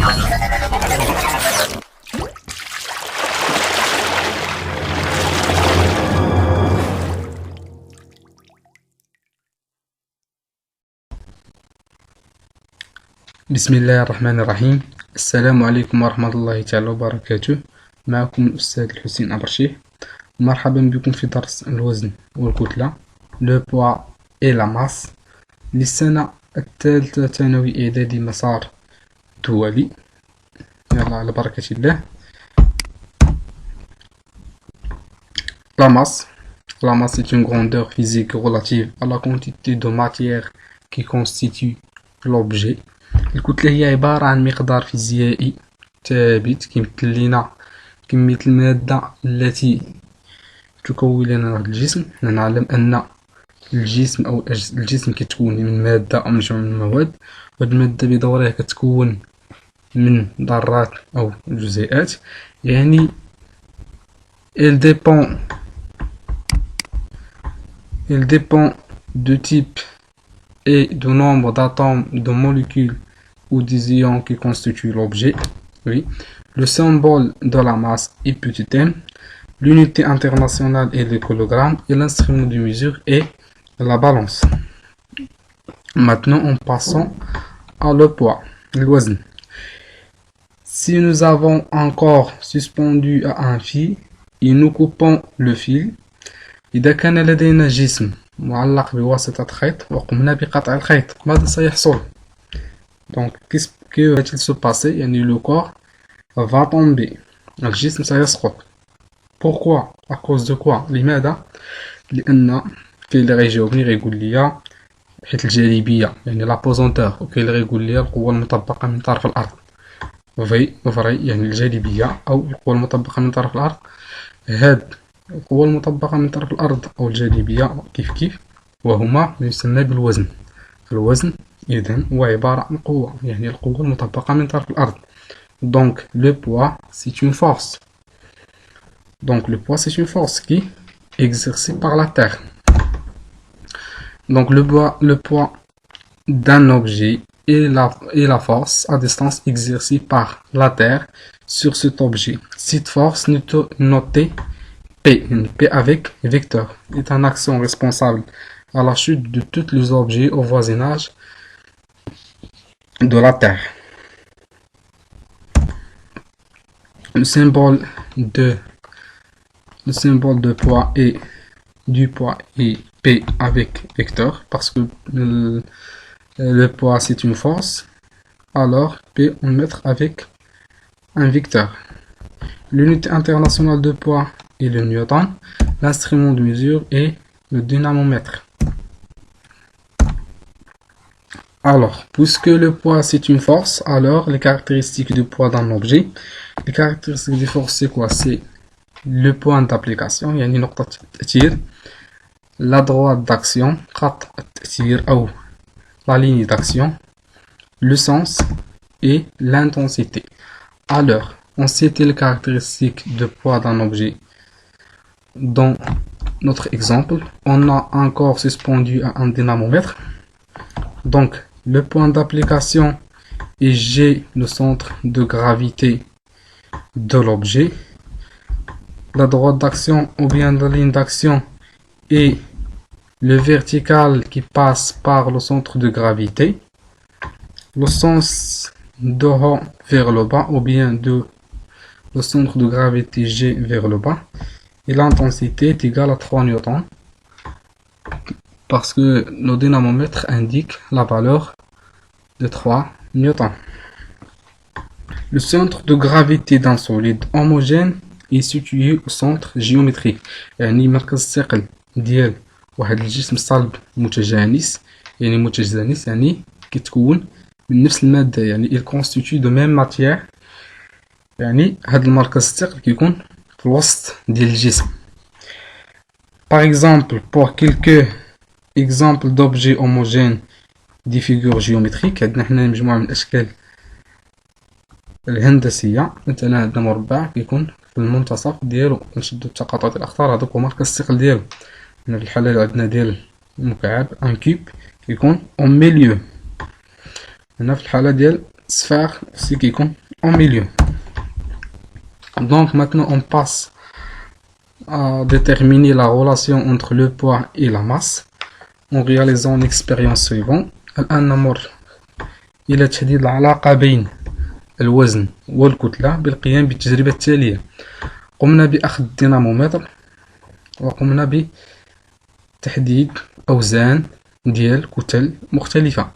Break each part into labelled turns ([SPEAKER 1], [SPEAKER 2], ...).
[SPEAKER 1] بسم الله الرحمن الرحيم. السلام عليكم ورحمة الله تعالى وبركاته. معكم الأستاذ الحسين أبرشيح. مرحبا بكم في درس الوزن والكتلة لو بوا إي لا ماس للسنة الثالثة ثانوي إعدادي مسار دولي. يلا على بركة الله. La masse est une grandeur physique relative à la quantité de matière qui constitue l'objet. الكتلة هي عبارة عن مقدار فيزيائي ثابت كيمثل لنا كمية المادة التي تكون لنا هذا الجسم. نعلم أن الجسم أو الجسم كيتكون من مادة أو مجموعة من المواد، وهاد المادة بدورها كتكون من ذرات أو جزيئات. يعني elle dépend de type et du nombre d'atomes, de molécules ou des ions qui constituent l'objet. Oui. Le symbole de la masse est petit m. L'unité internationale est le kilogramme et l'instrument de mesure est la balance. Maintenant, en passant à le poids, le wazn. Si nous avons encore suspendu à un fil et nous coupons le fil, إذا كان لدينا جسم معلق بواسطة خيط وقمنا بقطع الخيط، ماذا سيحصل؟ Donc, que va-t-il se passer? يعني le corps va tomber، الجسم سيسقط. Pourquoi? À cause de quoi? لماذا؟ لأن كاين اللي غيجاوبني غيقول لي حيت الجاذبية، يعني لا بوزونتور، وكاين اللي غيقول لي القوة المطبقة من طرف الأرض. فري يعني الجاذبية أو القوة المطبقة من طرف الأرض. هاد القوة المطبقة من طرف الأرض أو الجاذبية كيف وهما ما يسمى بالوزن. الوزن إذن هو عبارة عن قوة، يعني القوة المطبقة من طرف الأرض. Donc le poids c'est une force. Donc le poids c'est une force qui est exercée par la Terre. Donc le poids d'un objet et la force à distance exercée par la Terre sur cet objet. Cette force notée P avec vecteur est un action responsable à la chute de tous les objets au voisinage de la Terre. Le symbole de poids est du poids est P avec vecteur, parce que le poids c'est une force, alors P on met avec un vecteur. L'unité internationale de poids est le newton, l'instrument de mesure est le dynamomètre. Alors, puisque le poids c'est une force, alors les caractéristiques du poids d'un objet, les caractéristiques de force c'est quoi? C'est le point d'application, يعني نقطة التأثير، la droite d'action، خط التأثير أو la ligne d'action, le sens et l'intensité. Alors, on sait les caractéristiques de poids d'un objet. Dans notre exemple, on a un corps suspendu à un dynamomètre. Donc, le point d'application est G, le centre de gravité de l'objet. La droite d'action ou bien la ligne d'action est le vertical qui passe par le centre de gravité. Le sens de haut vers le bas ou bien de le centre de gravité G vers le bas. Et l'intensité est égale à 3 newtons, parce que le dynamomètre indique la valeur de 3 newtons. Le centre de gravité d'un solide homogène est situé au centre géométrique. يعني مركز الثقل ديال واحد الجسم صلب متجانس، يعني متجانس يعني كيتكون من نفس المادة، يعني il constitue de même matière. يعني هاد المركز الثقل كيكون في الوسط ديال الجسم. Par exemple, pour quelques exemples d'objets homogènes des figures géométriques، عندنا حنا مجموعة من الأشكال الهندسية. مثلا عندنا مربع كيكون في المنتصف ديالو، كنشدو التقاطع ديال الأخطار، هذاك هو مركز الثقل ديالو. هنا في الحالة عندنا ديال المكعب ان كيوب كيكون au milieu. هنا في الحالة ديال sphère aussi qui compte en milieu. Donc maintenant on passe à déterminer la relation entre le poids et la masse en réalisant l'expérience suivante. الآن نمر إلى تحديد العلاقة بين الوزن والكتلة بالقيام بالتجربة التالية. قمنا بأخذ الدينامومتر وقمنا بتحديد أوزان ديال كتل مختلفة.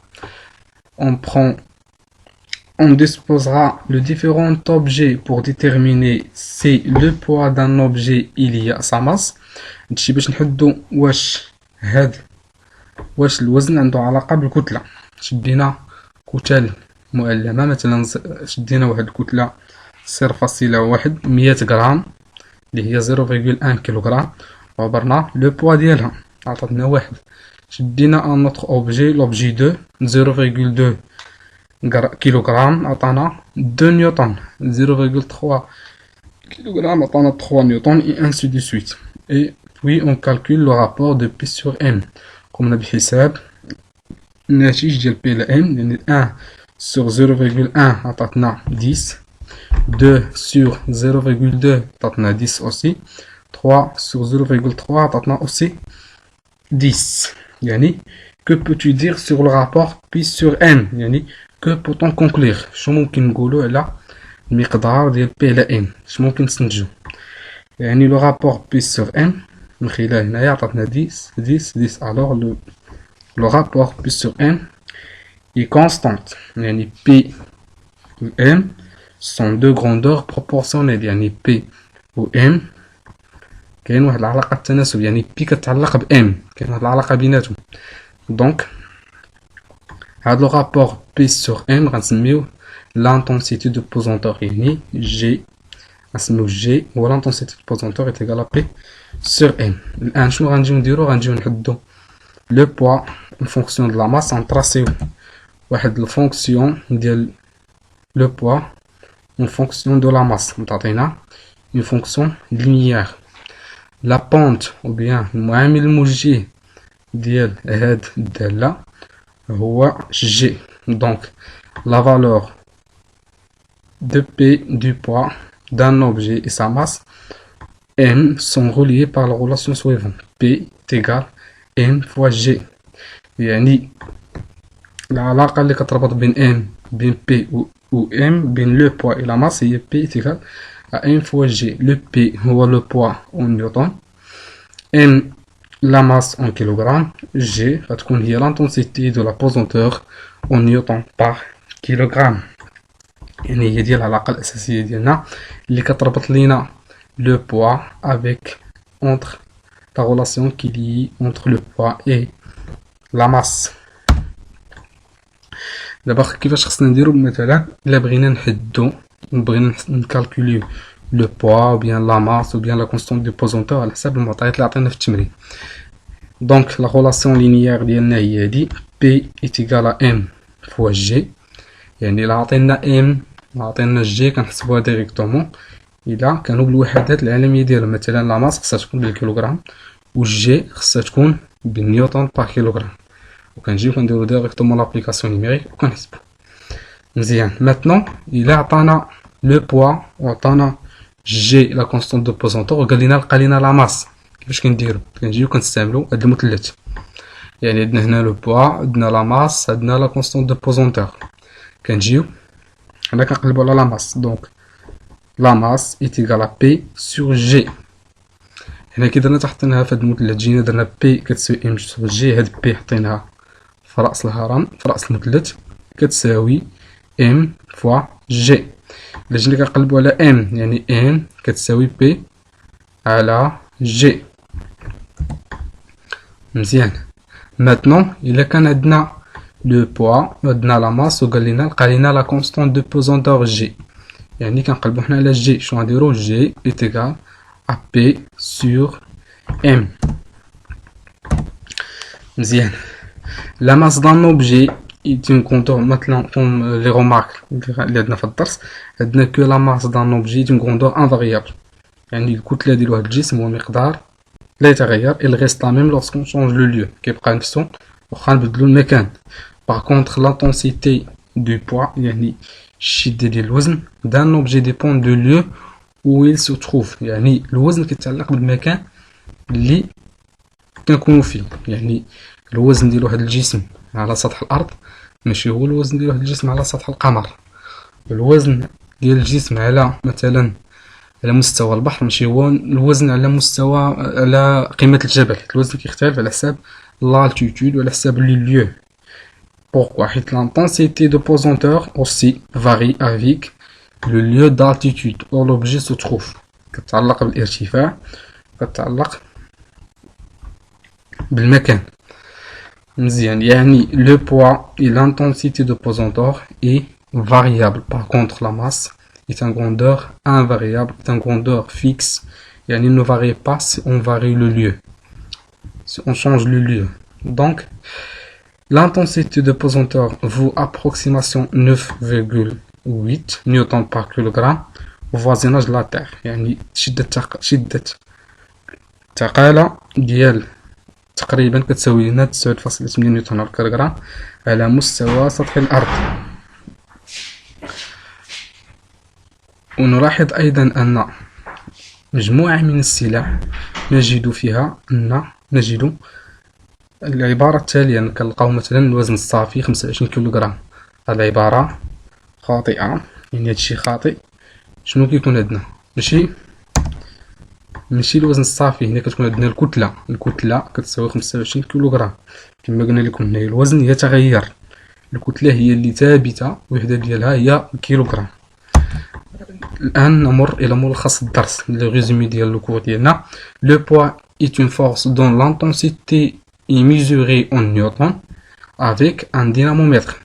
[SPEAKER 1] On disposera le différent objet pour déterminer si le poids d'un objet il y a sa masse. هادشي باش نحددو واش الوزن عنده علاقة بالكتلة. شدينا كتل مؤلمة، مثلا شدينا واحد الكتلة 0.1 100 غرام اللي هي 0.1 كيلوغرام وعبرنا لو بوا ديالها عطاتنا واحد. شدينا ان اوتر اوبجي لوبجي 2 0.2 كيلوغرام عطانا 2 نيوتن 0.3 كيلوغرام عطانا 3 نيوتن et ainsi de suite. Et puis on calcule le rapport de P sur M. قمنا بحساب الناتج ديال P على M، يعني 1 sur 0.1 عطاتنا 10، 2 sur 0.2 عطاتنا 10 aussi، 3 sur 0.3 عطاتنا aussi 10. يعني que peux-tu dire sur le rapport P sur M؟ يعني que peut-on conclure؟ شو ممكن نقولوا على المقدار ديال P على M؟ شو ممكن نستنتجو؟ يعني le rapport P sur M من خلال هنايا عطاتنا 10 10 10. alors le rapport P sur M est constante. يعني P ou M sont deux grandeurs proportionnelles. يعني P و M كاين واحد العلاقة التناسب، يعني P كتعلق ب M، كاين واحد العلاقة بيناتهم. دونك هاد لو رابور P sur M غنسميوه l'intensité de pesanteur، يعني G غنسميوه G هو l'intensité de pesanteur est égale à P sur M. الآن شنو غنجيو نديرو؟ غنجيو نحدو لو بوا en fonction de la masse، غنطراسيو واحد الفونكسيون ديال لو بوا en fonction de la masse. متعطينا une fonction linéaire. la pente ou bien المعامل الموجه ديال هاد الدالة هو G. donc la valeur de P du poids d'un objet et sa masse M sont reliés par la relation suivante. P est égal M fois G. يعني العلاقة اللي كتربط بين M بين P و M بين le poids et la masse هي P est égal à M fois G. le P هو le poids en newton، M la masse en kilogramme، G غتكون هي l'intensité de la pesanteur en newton par kilogramme. يعني هي ديال العلاقة الأساسية ديالنا اللي كتربط لينا le poids avec entre la relation qui lie entre le poids et la masse. دابا كيفاش خصنا نديرو؟ مثلا الا بغينا بغينا نكالكوليو لو بوا او بيان لا ماس او بيان لا كونستانت دو بوزونتور على حساب المعطيات اللي عطينا في التمرين. دونك لا ريلاسيون لينيير ديالنا هي هادي بي ايتيغال ا ام فوا جي. يعني الا عطينا ام عطينا جي كنحسبوها ديريكتومون الا كانوا بالوحدات العالميه ديالهم. مثلا لا ماس خصها تكون بالكيلوغرام و جي خصها تكون بالنيوتن بار كيلوغرام، وكنجيو كنديرو ديريكتومون لابليكاسيون نيميريك وكنحسبو مزيان. ماتنون الا عطانا لو بوا وعطانا جي لا كونستانت دو بوزونتور وقال لنا لقى لينا لا ماس، كيفاش كنديرو؟ كنجيو كنستعملو هاد المثلث. يعني عندنا هنا لو بوا، عندنا لا ماس، عندنا لا كونستانت دو بوزونتور. كنجيو هنا كنقلبو على لا ماس. دونك لا ماس est égal à P sur G. هنا كي درنا حطيناها في هاد المثلث جينا درنا P كتساوي M sur G. هاد P حطيناها في رأس الهرم في رأس المثلث كتساوي M فوا G. إلا جينا كنقلبو على M يعني M كتساوي P على G. مزيان. ماتنون إلا كان عندنا لو بوا وعندنا لا ماس وقال لنا لقى لينا لا كونستانت دو بوزونتور جي، يعني كنقلبو حنا على جي. شنو غنديرو؟ جي est égal à P sur M. مزيان. La masse d'un objet est une grandeur مثلا comme les remarques اللي عندنا في الدرس عندنا que la masse d'un objet est une grandeur invariable. يعني الكتلة ديال واحد الجسم والمقدار لا يتغير. il reste la même lorsqu'on change le lieu. كيبقى نفسو واخا نبدلو المكان. par contre l'intensité du poids يعني الشدة ديال الوزن d'un objet dépend du lieu où il se trouve يعني الوزن كيتعلق بالمكان اللي كنكونو فيه يعني الوزن ديال واحد الجسم على سطح الأرض ماشي هو الوزن ديال واحد الجسم على سطح القمر. الوزن ديال الجسم على مثلا على مستوى البحر ماشي هو الوزن على مستوى على قمة الجبل. الوزن كيختلف على حساب l'altitude وعلى حساب le lieu. Pourquoi? حيت l'intensité de pesanteur aussi varie avec le lieu d'altitude où l'objet se trouve. كتعلق بالارتفاع كتعلق بالمكان. مزيان يعني le poids et l'intensité de pesanteur est variable. Par contre la masse est une grandeur invariable, est une grandeur fixe. يعني ne varie pas si on varie le lieu, si on change le lieu. Donc l'intensité de pesanteur vaut approximation 9,8 newton par kilogramme au voisinage de la Terre. يعني شدة الثقالة ديال تقريبا كتساوي لنا 9.8 نيوتن على الكيلوغرام على مستوى سطح الأرض. ونلاحظ أيضا أن مجموعة من السلع نجد العبارة التالية. كنلقاو مثلا الوزن الصافي 25 كيلوغرام. هاد العبارة خاطئة يعني هادشي خاطئ. شنو كيكون عندنا؟ ماشي الوزن الصافي، هنا كتكون عندنا الكتلة كتساوي 25 كيلوغرام. كما قلنا لكم هنا الوزن يتغير، الكتلة هي اللي ثابتة الوحدة ديالها هي الكيلوغرام. الآن نمر إلى ملخص الدرس لو ريزومي ديال الكور ديالنا. لو بوا est une force dont l'intensité est mesurée en newton avec un dynamomètre.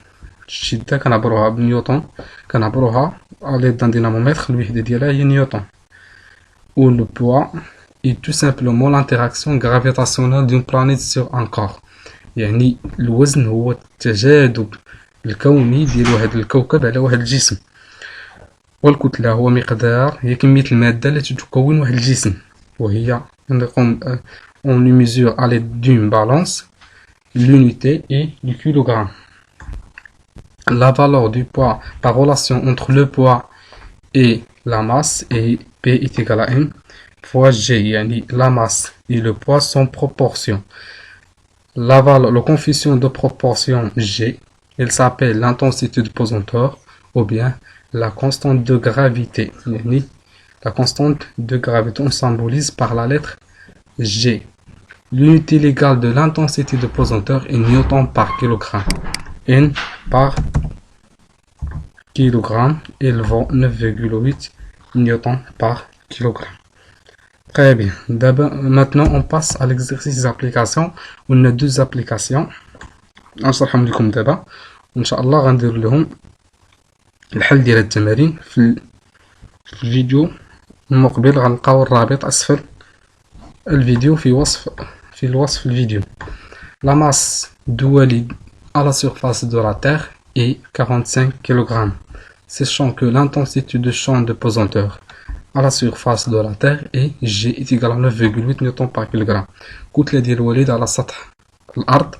[SPEAKER 1] الشدة كنعبروها بنيوتن، كنعبروها على يد دينامومتر الوحدة ديالها هي نيوتن. Où le poids est tout simplement l'interaction gravitationnelle d'une planète sur un corps. يعني الوزن هو التجاذب الكوني ديال واحد الكوكب على واحد الجسم. والكتلة هو مقدار هي كمية المادة التي تكون واحد الجسم، وهي نقوم on le mesure à l'aide d'une balance. L'unité est le kilogramme. La valeur du poids par relation entre le poids et la masse est P est égal à M fois G. يعني la masse et le poids sont proportions. Le coefficient de proportion G, il s'appelle l'intensité de pesanteur ou bien la constante de gravité. يعني la constante de gravité on symbolise par la lettre G. L'unité légale de l'intensité de pesanteur est newton par kilogramme. N par kilogramme élevant 9,8 newton par kilogramme. Très bien. Maintenant on passe à l'exercice d'application. On a deux applications. نشرحهم لكم دابا وان شاء الله غندير لهم الحل ديال التمارين في الفيديو المقبل. غنلقاو الرابط اسفل الفيديو في الوصف الفيديو. La masse du Walid à la surface de la Terre est 45 kg. Sachant que l'intensité de champ de pesanteur à la surface de la Terre est G est égal à 9,8 نيوتن par kilogramme. الكتلة ديال الوليد على سطح الأرض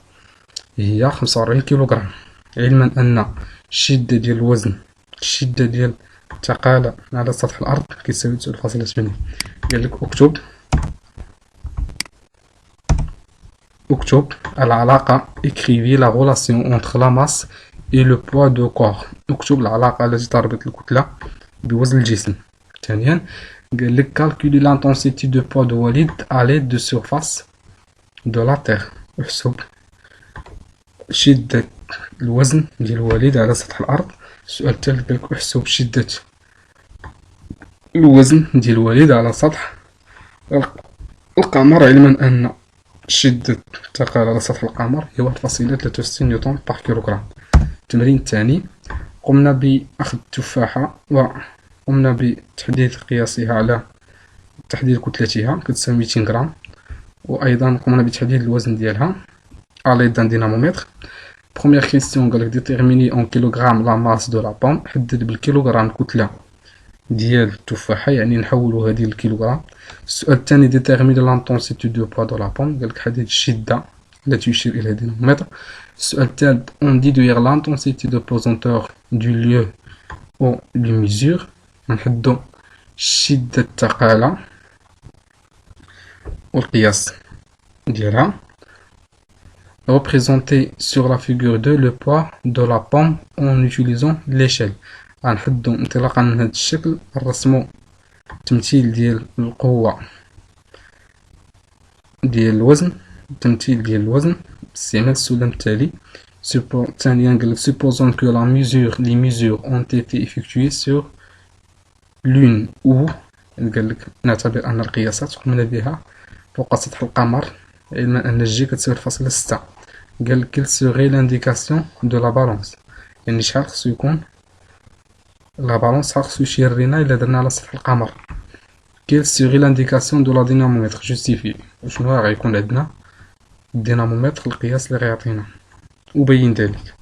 [SPEAKER 1] هي 45 كيلوغرام. علما أن الشدة ديال الوزن الشدة ديال الثقالة على سطح الأرض كيساوي 9.8. قال لك اكتب العلاقة. écrivez la relation entre la masse et le poids du corps. اكتب العلاقة التي تربط الكتلة بوزن الجسم. ثانيا قال لك calculer l'intensité de poids de Walid à l'aide de surface de la Terre. احسب شدة الوزن ديال الوليد على سطح الأرض. السؤال الثالث قال لك احسب شدة الوزن ديال الوليد على سطح القمر، علما أن شدة الثقل على سطح القمر هي 1.63 نيوتن بار كيلوغرام. التمرين الثاني قمنا بأخذ التفاحة وقمنا بتحديد قياسها على تحديد كتلتها كتساوي 200 غرام، وأيضا قمنا بتحديد الوزن ديالها على يد دينامومتر. Première question قالك déterminer en kilogramme la masse de la pomme. حدد بالكيلوغرام الكتلة ديال التفاحة، يعني نحولو هذه للكيلوغرام. السؤال الثاني déterminer l'intensité de poids de la pomme. قالك حدد الشدة التي يشير إلى دينامومتر. السؤال الثالث on dit dire l'intensité de pesanteur du lieu où il mesure. نحدو شدة الثقالة والقياس ديالها. Représenter sur la figure 2 le poids de la pomme en utilisant l'échelle. غنحدو انطلاقا من هذا الشكل نرسمو تمثيل ديال القوة ديال الوزن، تمثيل ديال الوزن باستعمال السلم التالي. ثانيا قالك supposons que les mesures ont été effectuées sur لون ou قالك نعتبر أن القياسات قمنا بها فوق سطح القمر، علما أن الجي كتساوي 0.6. قالك quelle serait l'indication de la balance، يعني شحال خصو يكون لا بالونس، شحال خصو يشير لينا إلا درنا على سطح القمر. quelle serait l'indication de la dynamomètre، جوستيفي شنو غيكون عندنا الدينامومتر القياس اللي غيعطينا وبين ذلك.